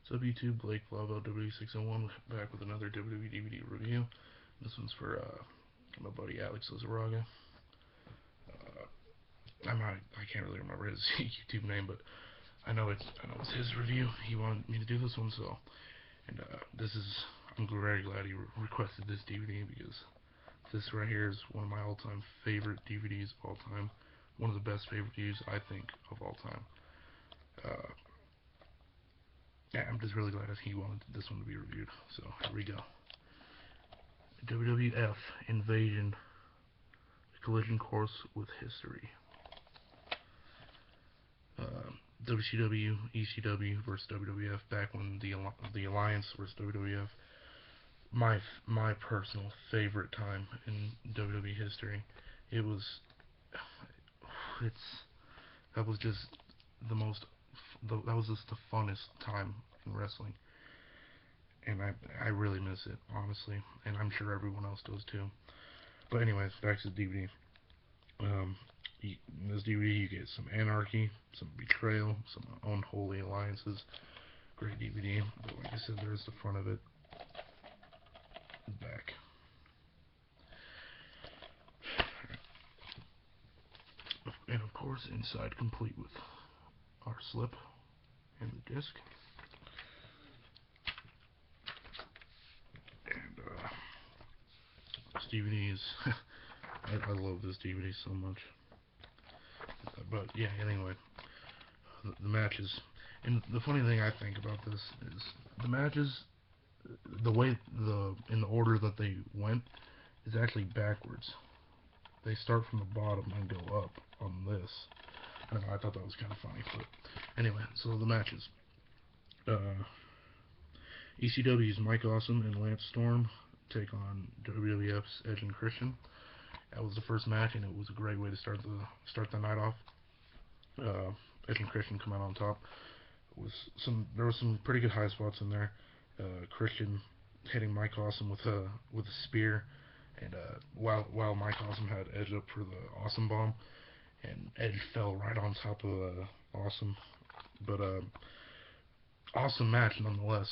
What's up YouTube, Blake Flavo, W601, back with another WWE DVD review. This one's for my buddy Alex Lizaraga. I can't really remember his YouTube name, but I know it's his review. He wanted me to do this one, so I'm very glad he requested this DVD because this right here is one of my all-time favorite DVDs of all time. One of the best favorite DVDs I think of all time. Uh, yeah, I'm just really glad that he wanted this one to be reviewed. So here we go. WWF Invasion, collision course with history. WCW, ECW versus WWF back when the Alliance versus WWF. My personal favorite time in WWE history. It was it's that was just the most that was just the funnest time in wrestling, and I really miss it, honestly, and I'm sure everyone else does too. But anyways, back to the DVD. Um, in this DVD you get some anarchy, some betrayal, some unholy alliances. Great DVD. But like I said, there's the front of it, back. And of course, inside complete with our slip and the disc. And this DVD is I love this DVD so much. But yeah, anyway, the matches. And the funny thing I think about this is the matches, the way in the order that they went is actually backwards. They start from the bottom and go up on this. I don't know, I thought that was kind of funny, but anyway, so the matches. ECW's Mike Awesome and Lance Storm take on WWF's Edge and Christian. That was the first match, and it was a great way to start the night off. Edge and Christian come out on top. There were some pretty good high spots in there. Christian hitting Mike Awesome with a spear, and while Mike Awesome had Edge up for the Awesome Bomb, and Edge fell right on top of Awesome. But awesome match nonetheless.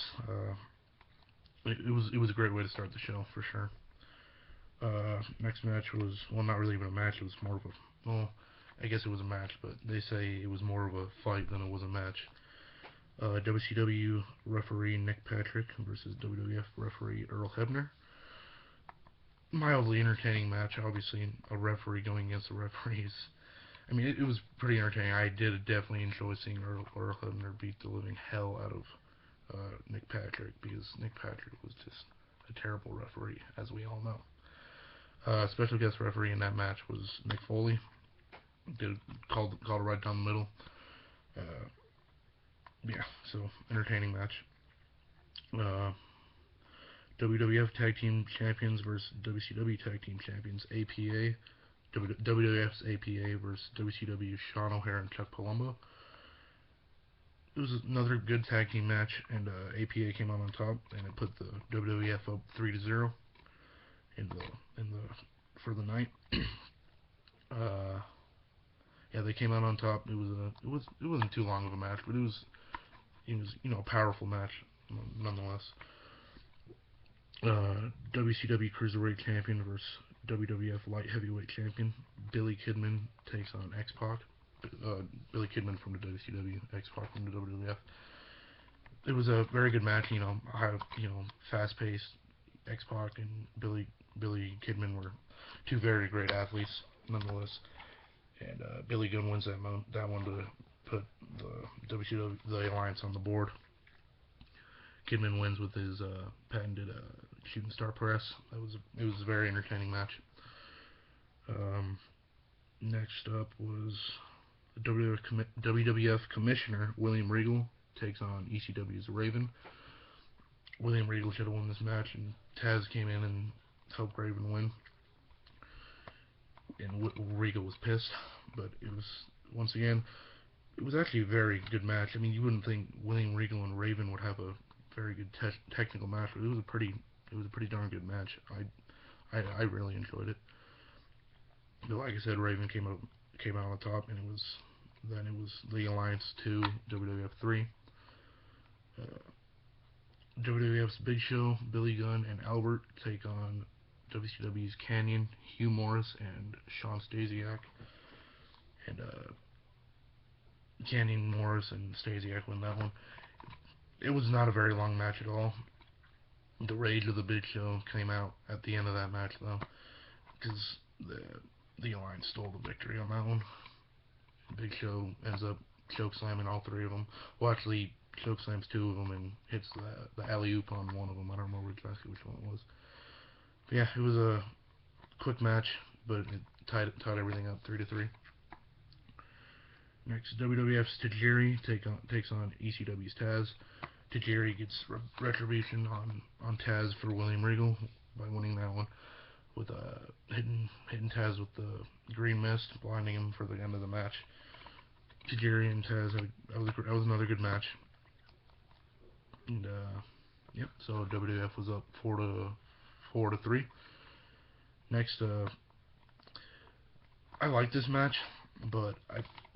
It was a great way to start the show for sure. Next match was, well, not really even a match. It was more of a, well, I guess it was a match, but they say it was more of a fight than it was a match. WCW referee Nick Patrick versus WWF referee Earl Hebner. Mildly entertaining match. Obviously, a referee going against the referees. I mean, it was pretty entertaining. I did definitely enjoy seeing Earl Hebner beat the living hell out of Nick Patrick, because Nick Patrick was just a terrible referee, as we all know. Special guest referee in that match was Mick Foley. Called it right down the middle. Yeah, so entertaining match. WWF Tag Team Champions versus WCW Tag Team Champions. APA. WWF's APA versus WCW Sean O'Haire and Chuck Palumbo. It was another good tag team match, and APA came out on top, and it put the WWF up 3-0 for the night. Yeah, they came out on top. It wasn't too long of a match, but it was a powerful match nonetheless. WCW Cruiserweight Champion versus WWF Light Heavyweight Champion. Billy Kidman takes on X-Pac. Billy Kidman from the WCW, X-Pac from the WWF. It was a very good match. Fast-paced. X-Pac and Billy Kidman were two very great athletes, nonetheless. And Billy Gunn wins that one to put the WCW, the Alliance, on the board. Kidman wins with his patented shooting star press. It was a very entertaining match. Next up was WWF Commissioner William Regal takes on ECW's Raven. William Regal should have won this match, and Taz came in and helped Raven win. And Regal was pissed, but it was actually a very good match. I mean, you wouldn't think William Regal and Raven would have a very good technical match, but it was a pretty darn good match. I really enjoyed it. But like I said, Raven came out on top, and it was the Alliance 2, WWF 3. WWF's Big Show, Billy Gunn, and Albert take on WCW's Canyon, Hugh Morris, and Sean Stasiak. And Canyon, Morris, and Stasiak win that one. It was not a very long match at all. The rage of the Big Show came out at the end of that match, though, because the Alliance stole the victory on that one. Big Show ends up chokeslamming all three of them. Well, actually, chokeslams two of them and hits the alley-oop on one of them. I don't remember exactly which one it was. But yeah, it was a quick match, but it tied everything up 3-3. Next, WWF's Tajiri takes on ECW's Taz. Tajiri gets retribution on Taz for William Regal by winning that one with hitting Taz with the green mist, blinding him for the end of the match. Tajiri and Taz that was another good match. And yep, so WWF was up 4-3. Next, I like this match, but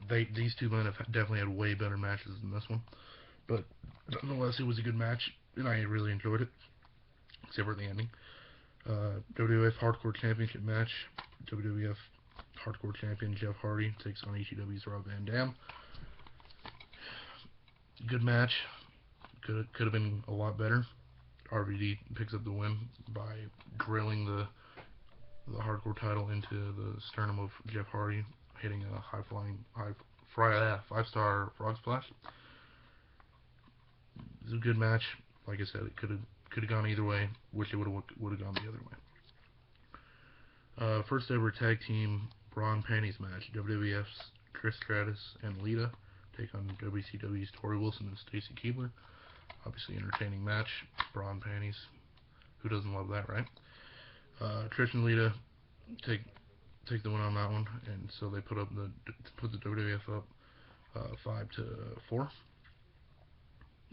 these two men have definitely had way better matches than this one. But nonetheless, it was a good match, and I really enjoyed it, except for the ending. WWF Hardcore Championship match. WWF Hardcore Champion Jeff Hardy takes on ECW's Rob Van Dam. Good match. Could have been a lot better. RVD picks up the win by drilling the hardcore title into the sternum of Jeff Hardy, hitting a five-star frog splash. It was a good match. Like I said, it could have gone either way. Wish it would have gone the other way. First ever tag team bra and panties match. WWF's Trish Stratus and Lita take on WCW's Tori Wilson and Stacy Keibler. Obviously entertaining match. Bra and panties. Who doesn't love that, right? Trish and Lita take the win on that one, and so they put the WWF up 5-4.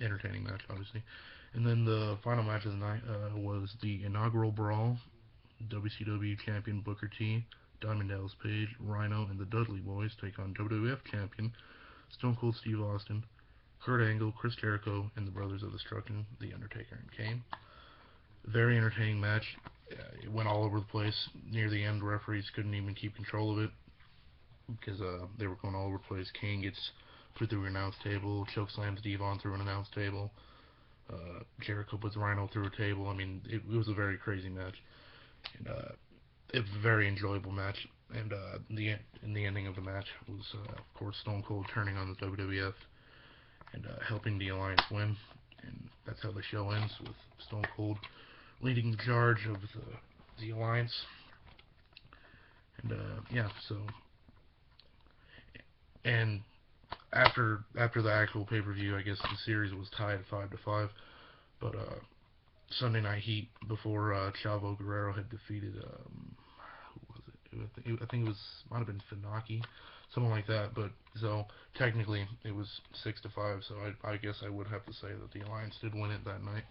Entertaining match, obviously. And then the final match of the night was the inaugural brawl. WCW champion Booker T, Diamond Dallas Page, Rhino, and the Dudley Boys take on WWF champion Stone Cold Steve Austin, Kurt Angle, Chris Jericho, and the Brothers of Destruction, The Undertaker and Kane. Very entertaining match. It went all over the place. Near the end, referees couldn't even keep control of it because they were going all over the place. Kane gets put through an announce table, chokeslams Devon through an announce table. Jericho puts Rhino through a table. I mean, it was a very crazy match. And it was a very enjoyable match. And the ending of the match was, of course, Stone Cold turning on the WWF and helping the Alliance win. And that's how the show ends, with Stone Cold leading the charge of the Alliance. And yeah, so, and after the actual pay-per-view, I guess the series was tied 5-5. But Sunday Night Heat, before Chavo Guerrero had defeated who was it? I think it might have been Funaki, something like that. But so technically it was 6-5. So I guess I would have to say that the Alliance did win it that night.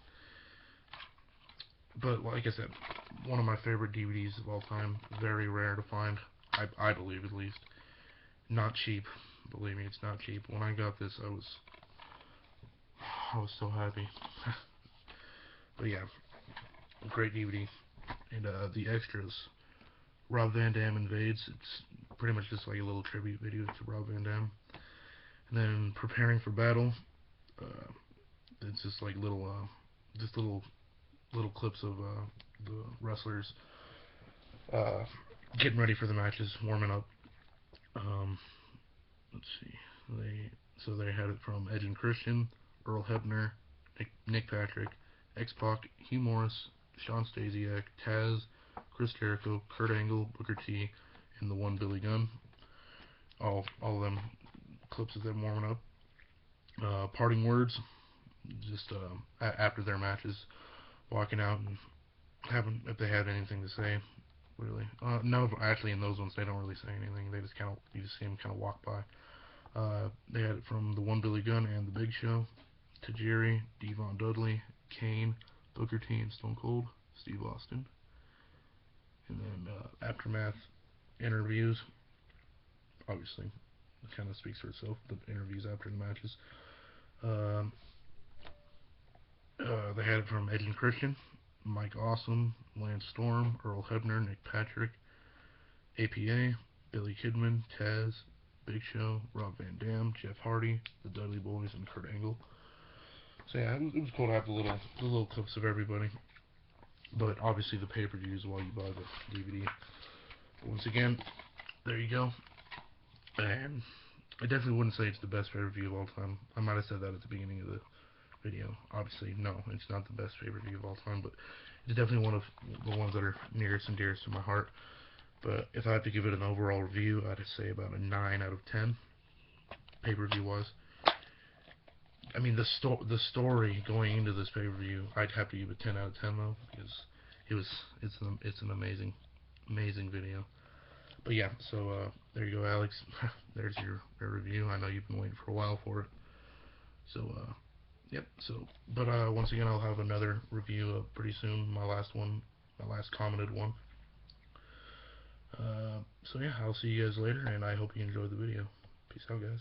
But like I said, one of my favorite DVDs of all time. Very rare to find, I believe, at least. Not cheap. Believe me, it's not cheap. When I got this, I was so happy. But yeah, great DVD. And the extras. Rob Van Dam invades. It's pretty much just like a little tribute video to Rob Van Dam. And then Preparing for Battle. It's just like little clips of the wrestlers getting ready for the matches, warming up. Let's see. They had it from Edge and Christian, Earl Hebner, Nick Patrick, X-Pac, Hugh Morris, Sean Stasiak, Taz, Chris Jericho, Kurt Angle, Booker T, and the one Billy Gunn. All of them clips of them warming up. Parting words, just after their matches, walking out and if they had anything to say, really. None of them, actually, in those ones, they don't really say anything. They just you just see them kind of walk by. They had it from the one Billy Gunn and the Big Show, Tajiri, Devon Dudley, Kane, Booker T, and Stone Cold Steve Austin. And then aftermath interviews. Obviously, it kind of speaks for itself. The interviews after the matches. They had it from Edge and Christian, Mike Awesome, Lance Storm, Earl Hebner, Nick Patrick, APA, Billy Kidman, Taz, Big Show, Rob Van Dam, Jeff Hardy, the Dudley Boys, and Kurt Angle. So yeah, it was cool to have the little clips of everybody. But obviously the pay-per-view is while you buy the DVD. But once again, there you go. And I definitely wouldn't say it's the best pay-per-view of all time. I might have said that at the beginning of the video. Obviously, no, it's not the best pay-per-view of all time, but it's definitely one of the ones that are nearest and dearest to my heart. But if I had to give it an overall review, I'd say about a 9 out of 10, pay-per-view wise. I mean, the story going into this pay-per-view, I'd have to give it 10 out of 10 though, because it's an amazing video. But yeah, so there you go, Alex. There's your review. I know you've been waiting for a while for it. So yep. So, but once again, I'll have another review pretty soon. My last commented one. So yeah, I'll see you guys later, and I hope you enjoyed the video. Peace out, guys.